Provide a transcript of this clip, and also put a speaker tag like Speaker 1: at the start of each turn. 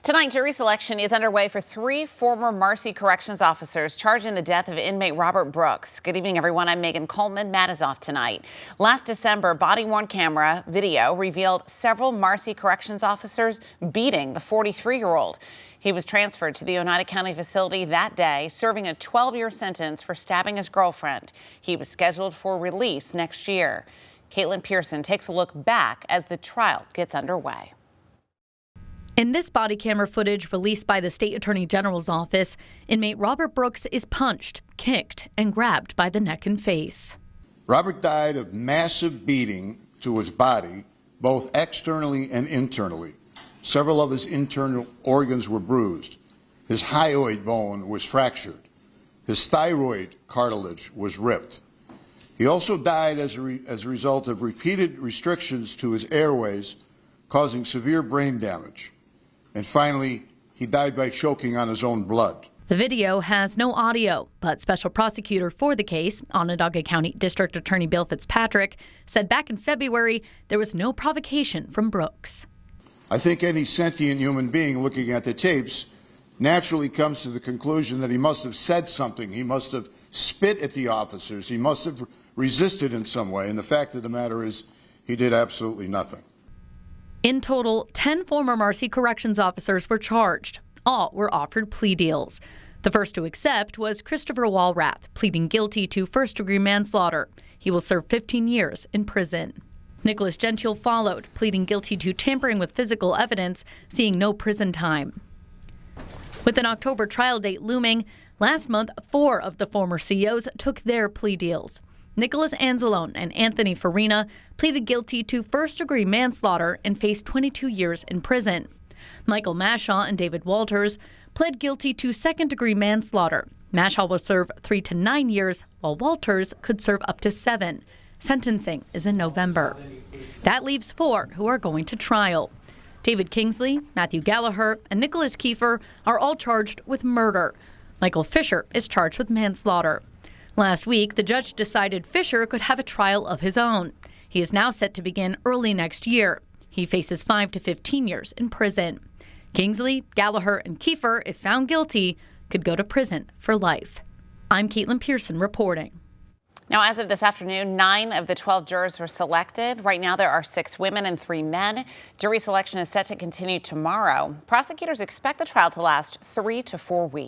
Speaker 1: Tonight, jury selection is underway for 3 former Marcy Corrections officers charged in the death of inmate Robert Brooks. Good evening, everyone. I'm Megan Coleman. Matt is off tonight. Last December, body-worn camera video revealed several Marcy Corrections officers beating the 43-year-old. He was transferred to the Oneida County facility that day, serving a 12-year sentence for stabbing his girlfriend. He was scheduled for release next year. Caitlin Pearson takes a look back as the trial gets underway.
Speaker 2: In this body camera footage released by the State Attorney General's office, inmate Robert Brooks is punched, kicked, and grabbed by the neck and face.
Speaker 3: Robert died of massive beating to his body, both externally and internally. Several of his internal organs were bruised. His hyoid bone was fractured. His thyroid cartilage was ripped. He also died as a result of repeated restrictions to his airways, causing severe brain damage. And finally, he died by choking on his own blood.
Speaker 2: The video has no audio, but special prosecutor for the case, Onondaga County District Attorney Bill Fitzpatrick, said back in February there was no provocation from Brooks.
Speaker 3: I think any sentient human being looking at the tapes naturally comes to the conclusion that he must have said something. He must have spit at the officers. He must have resisted in some way. And the fact of the matter is he did absolutely nothing.
Speaker 2: In total, 10 former Marcy Corrections officers were charged. All were offered plea deals. The first to accept was Christopher Walrath, pleading guilty to first-degree manslaughter. He will serve 15 years in prison. Nicholas Gentile followed, pleading guilty to tampering with physical evidence, seeing no prison time. With an October trial date looming, last month 4 of the former CEOs took their plea deals. Nicholas Anzalone and Anthony Farina pleaded guilty to first-degree manslaughter and faced 22 years in prison. Michael Mashaw and David Walters pled guilty to second-degree manslaughter. Mashaw will serve 3 to 9 years, while Walters could serve up to 7. Sentencing is in November. That leaves 4 who are going to trial. David Kingsley, Matthew Galliher, and Nicholas Kieffer are all charged with murder. Michael Fisher is charged with manslaughter. Last week, the judge decided Fisher could have a trial of his own. He is now set to begin early next year. He faces 5 to 15 years in prison. Kingsley, Galliher, and Kieffer, if found guilty, could go to prison for life. I'm Caitlin Pearson reporting.
Speaker 1: Now, as of this afternoon, 9 of the 12 jurors were selected. Right now, there are 6 women and 3 men. Jury selection is set to continue tomorrow. Prosecutors expect the trial to last 3 to 4 weeks.